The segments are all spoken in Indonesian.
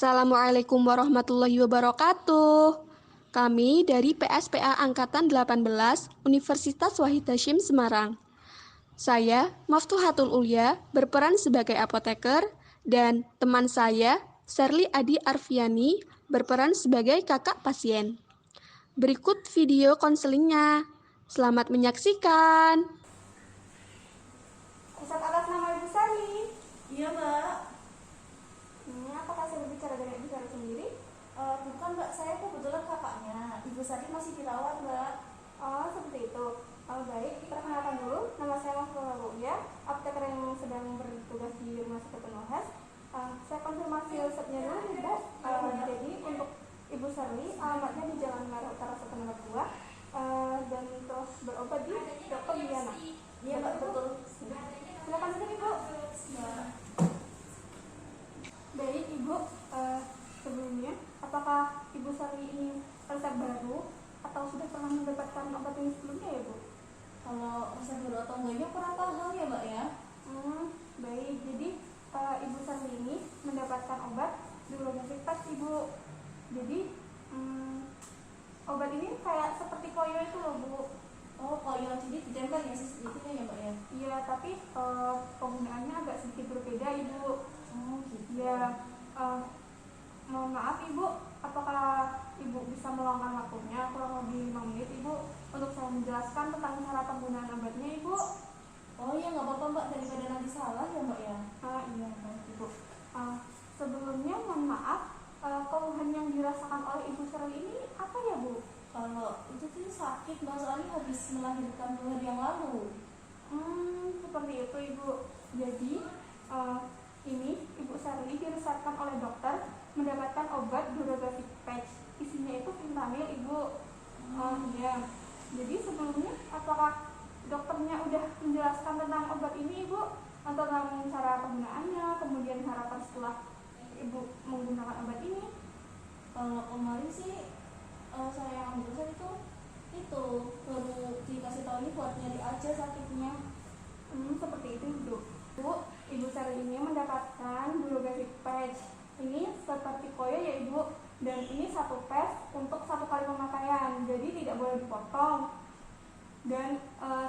Assalamualaikum warahmatullahi wabarakatuh. Kami dari PSPA Angkatan 18 Universitas Wahid Hasyim Semarang. Saya, Maftuhatul Ulya, berperan sebagai apoteker dan teman saya, Sherly Adi Arfiani, berperan sebagai kakak pasien. Berikut video konselingnya. Selamat menyaksikan. Ustaz, atas nama Ibu Sherly. Iya, Mbak. Apakah saya berbicara dengan Ibu Sherly sendiri? Bukan, Mbak. Saya kebetulan kakaknya. Ibu Sari masih dirawat, Mbak. Oh, seperti itu. Baik, perkenalkan dulu. Nama saya Maftuhatul Ulya, apoteker yang sedang bertugas di Rumah Sakit Unhas. Saya konfirmasi resepnya dulu, Ibu. Jadi untuk Ibu Sherly, alamatnya di Jalan Merah Utara 1 nomor 2, dan terus berobat di Dr. Diana. Iya, Mbak, betul. Silakan duduk, Ibu. Mbak. Baik, Ibu. Sebelumnya, apakah Ibu Sherly ini resep baru atau sudah pernah mendapatkan obat ini sebelumnya ya, Bu? Kalau resep baru atau enggaknya kurang paham ya, Mbak ya. Baik. Jadi Ibu Sherly ini mendapatkan obat di Universitas, Ibu. Jadi obat ini kayak seperti koyo itu loh, Bu. Oh, kalau yang jadi ditempel ya itunya ya, Mbak ya. Iya, tapi penggunaannya agak sedikit berbeda, Ibu. Oh, gitu. Ya, mohon maaf Ibu, apakah Ibu bisa meluangkan waktunya kurang lebih 5 menit, Ibu, untuk saya menjelaskan tentang cara penggunaan obatnya, Ibu? Oh iya, nggak apa-apa, Mbak, daripada nanti salah ya, Mbak ya. Iya, baik, Ibu. Sebelumnya mohon maaf, keluhan yang dirasakan oleh Ibu Sherly ini apa ya, Bu? Kalau itu tuh sakit, Mbak, soalnya habis melahirkan 2 hari yang lalu. Seperti itu, Ibu. Jadi ini Ibu Sherly diresepkan oleh dokter mendapatkan obat Durographic patch. Isinya itu fentanyl, Ibu. Iya. Jadi sebelumnya apakah dokternya udah menjelaskan tentang obat ini, Ibu? Tentang cara penggunaannya, kemudian harapan setelah Ibu menggunakan obat ini? Kalau kemarin sih saya yang ambil itu baru dikasih tahu ini buat nyari aja sakitnya. Seperti itu, Ibu. Ibu Sherly ini mendapatkan Durographic patch. Ini seperti koyo ya, Ibu. Dan ini satu patch untuk 1 kali pemakaian, jadi tidak boleh dipotong. Dan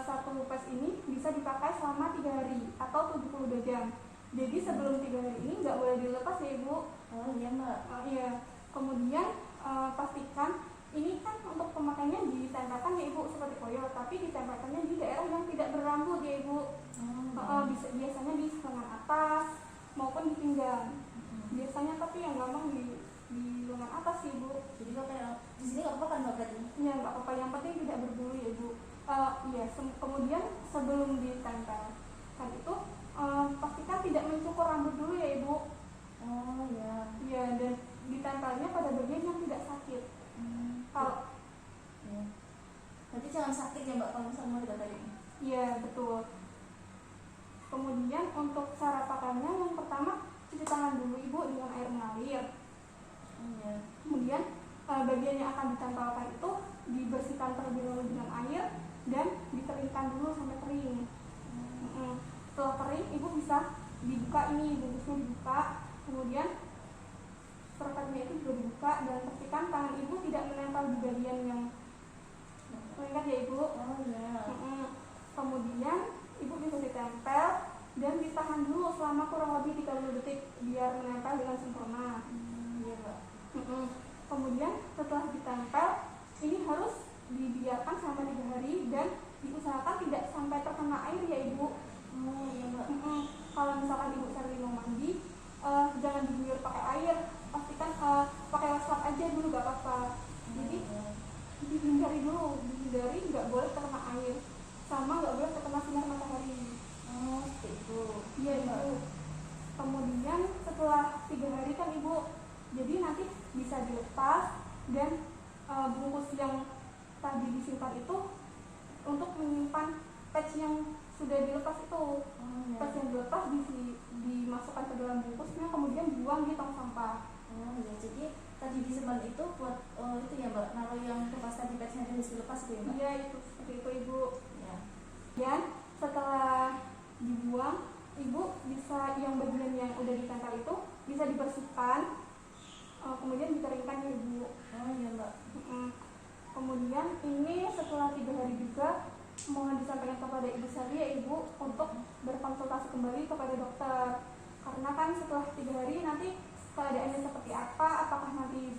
satu patch ini bisa dipakai selama 3 hari atau 72 jam. Jadi sebelum 3 hari ini nggak boleh dilepas ya, Ibu. Oh iya, Mbak. Iya. Kemudian pastikan ini kan untuk pemakaiannya ditempelkan ya, Ibu, seperti koyo, tapi ditempelkannya di daerah yang tidak berambut ya, Ibu. Biasanya di lengan atas maupun di pinggang. Biasanya tapi yang gampang di lengan atas sih, Ibu. Jadi kalau kayak di sini nggak apa-apa kan, Mbak, berarti? Ya nggak apa-apa, yang penting tidak berbulu ya, Ibu. Kemudian sebelum ditempelkan itu pastikan tidak mencukur rambut dulu ya, Ibu. Oh ya. Iya, dan ditempelnya pada bagian yang tidak sakit. Kalau ya. Berarti jangan sakit ya, Mbak, kalau misalnya mau dikatakan. Iya, betul. Kemudian untuk cara pakainya, yang pertama cuci tangan dulu, Ibu, dengan air mengalir. Iya. Kemudian bagian yang akan ditempelkan itu dibersihkan terlebih dahulu dengan air dan dikeringkan dulu sampai kering. Setelah kering, Ibu bisa dibuka, ini bungkusnya dibuka, kemudian perkatnya itu juga dibuka, dan pastikan tangan Ibu tidak menempel di bagian yang mengikat ya, Ibu. Oh ya. Kemudian Ibu bisa ditempel dan ditahan dulu selama kurang lebih 30 detik biar menempel dengan sempurna. Iya, Mbak. Kemudian setelah ditempel, ini harus dibiarkan sampai 3 hari dan diusahakan tidak sampai terkena air ya, Ibu. Oh iya, Mbak. Kalau misalkan Ibu Sherly mau mandi, jangan diguyur pakai air, pastikan pakai wastafel aja dulu, gak apa-apa. Jadi dihindari dulu, nggak boleh terkena air, sama nggak boleh terkena sinar matahari. Oh, itu. Iya, Ibu. Kemudian setelah 3 hari kan, Ibu, jadi nanti bisa dilepas, dan bungkus yang tadi disimpan itu untuk menyimpan patch yang sudah dilepas itu. Patch yang dilepas dimasukkan ke dalam bungkusnya, kemudian dibuang di tong sampah. Oh ya, jadi tadi disimpan itu buat itu ya, Mbak, naruh yang bekas tadi patchnya habis dilepas itu ya, Mbak? Iya, itu seperti itu, Ibu. Ya. Dan setelah dibuang, Ibu bisa yang bagian yang udah ditempel itu bisa dibersihkan kemudian dikeringkan ya ibu. Oh iya mbak. Kemudian ini setelah 3 hari juga mohon disampaikan kepada Ibu Sari ya Ibu untuk berkonsultasi kembali kepada dokter, karena kan setelah 3 hari nanti keadaannya seperti apa, apakah nanti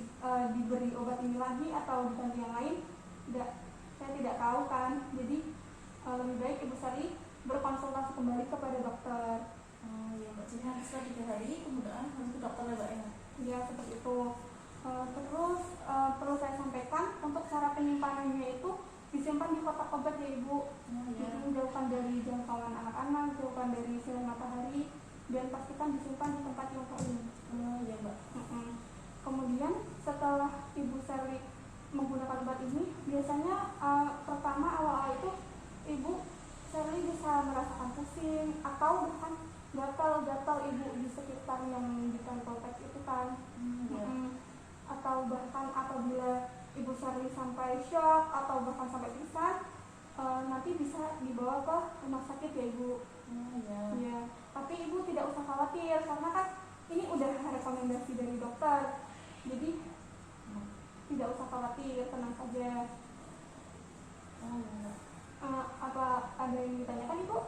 diberi obat ini lagi atau diganti yang lain, saya tidak tahu kan. Jadi lebih baik Ibu Sari berkonsultasi kembali kepada dokter. Oh iya mbak, jadi nanti setelah 3 hari kemudian harus ke dokter ya mbak ya? Ya seperti itu. Terus perlu saya sampaikan untuk cara penyimpanannya itu disimpan di kotak obat ya Ibu. Jadi jauhkan dari jangkauan anak-anak, jauhkan dari sinar matahari, dan pastikan disimpan di tempat yang kering. Oh iya mbak. Kemudian setelah Ibu Sari menggunakan obat ini, biasanya pertama awal itu Ibu Sari bisa merasakan pusing atau bahkan gatal-gatal Ibu di sekitar yang ditempel teks itu kan. Atau bahkan apabila Ibu Sari sampai shock atau bahkan sampai pingsan, nanti bisa dibawa ke rumah sakit ya Ibu. Ya. Tapi Ibu tidak usah khawatir karena kan ini udah rekomendasi dari dokter, jadi tidak usah khawatir, tenang saja. Apa ada yang ditanyakan Ibu?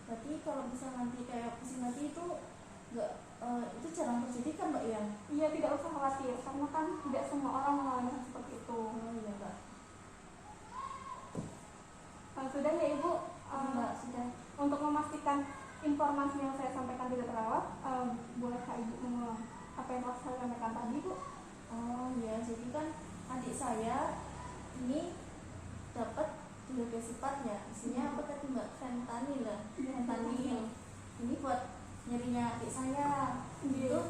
Berarti kalau bisa nanti kayak pusing nanti itu enggak, itu jarang terjadi kan mbak ya? Iya, tidak usah khawatir karena kan tidak semua orang mengalami hal seperti itu. Oh iya mbak. Sudah ya Ibu? Mbak sudah. Untuk memastikan informasi yang saya sampaikan tidak terawat, bolehkah Ibu mengulang apa yang telah saya sampaikan tadi Bu? Oh iya, jadi kan adik saya ini dapat dilogesifat ya, isinya apa tadi mbak? Fentanyl ya? Fentanyl. Ini buat nyerinya adik saya. Itu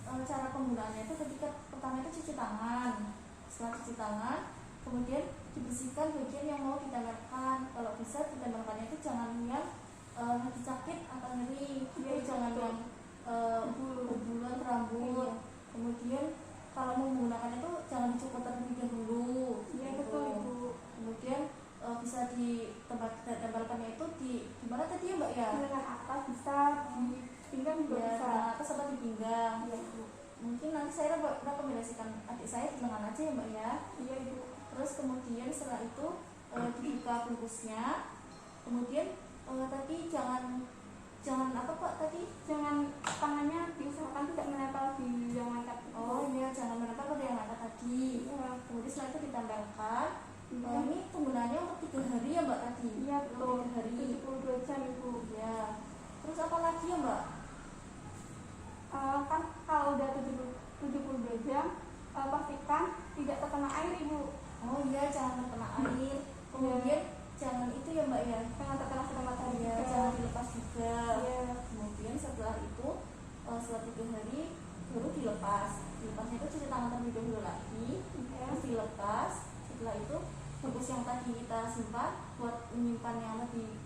cara penggunaannya itu ketika pertama itu cuci tangan. Setelah cuci tangan, kemudian dibersihkan bagian yang mau ditempelkan. Kalau bisa ditempelkannya itu jangan yang lagi sakit atau nyeri, jangan yang bulan rambut. Kemudian kalau mau menggunakan itu jangan dicukur terlebih dahulu. Iya betul Ibu. Kemudian bisa ditempelkannya itu di mana tadi ya mbak ya? Di lengan atas bisa, di pinggang juga Ya, bisa. lengan atas atau di pinggang. Iya Ibu. Mungkin nanti saya rekomendasikan adik saya di lengan aja ya mbak ya. Iya Ibu. Terus kemudian setelah itu dibuka bungkusnya. Kemudian tadi jangan apa pak tadi? Jangan tangannya diusahakan tidak menempel di yang angkat. Oh iya, jangan menempel pada yang angkat tadi. Iya. Kemudian setelah itu ditempelkan. Ini penggunaannya untuk 3 hari ya mbak tadi? Iya betul. 3 hari. 72 jam Ibu. Ya. Terus apa lagi ya mbak? Kan kalau udah 72 jam, pastikan tidak terkena air Ibu. Oh iya, jangan terkena air. Kemudian jangan itu ya mbak ya, Jangan terkena sinar matahari. ya, jangan dilepas juga. Iya. Kemudian setelah itu setelah 3 hari baru dilepas. Dilepasnya itu cuci tangan terlebih dahulu lagi, terus dilepas. Setelah itu bungkus yang tadi kita simpan buat menyimpan yang tadi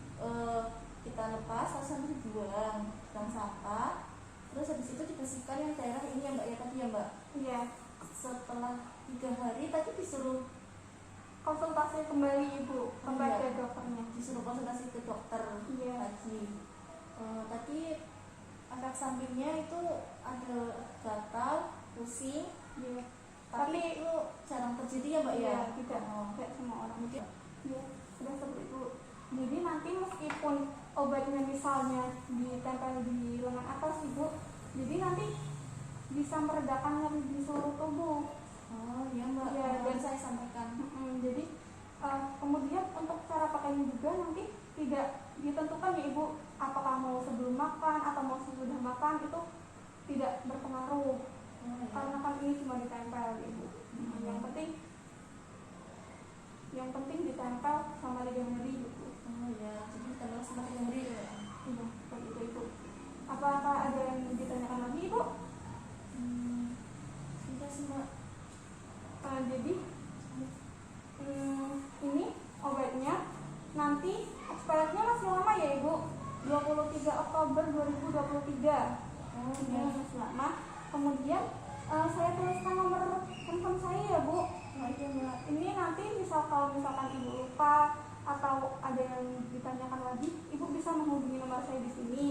kita lepas langsung dibuang sampah. Terus habis itu dibersihkan yang daerah ini ya mbak ya tadi ya mbak. Iya. Setelah 3 hari tadi disuruh Konsultasi kembali Ibu kepada dokternya. disuruh konsultasi ke dokter lagi. Tadi efek sampingnya itu ada gatal, pusing. Iya. Tapi itu jarang terjadi ya mbak ya? Iya, tidak semua orang. Mungkin Iya, sudah seperti itu. Jadi nanti meskipun obatnya misalnya ditempel di lengan atas Ibu, jadi nanti bisa meredakan nyeri di seluruh tubuh. oh iya mbak, Iya, dan saya sampaikan. Jadi kemudian untuk cara pakainya juga nanti tidak ditentukan ya Ibu, apakah mau sebelum makan atau mau sesudah makan, itu tidak berpengaruh. Iya. Karena kan ini cuma ditempel Ibu. Yang penting ditempel sama 3 hari Ibu. Oh iya, jadi kita harus sama 3 hari ya. Iya, seperti itu Ibu. Apakah ada yang ditanyakan lagi Ibu? Sudah semua. Jadi ini obatnya nanti expirednya masih lama ya Ibu, 23 Oktober 2023. Oh Ya, masih lama. Kemudian saya tuliskan nomor handphone saya ya Bu. Ini nanti kalau misalkan Ibu lupa atau ada yang ditanyakan lagi, Ibu bisa menghubungi nomor saya di sini.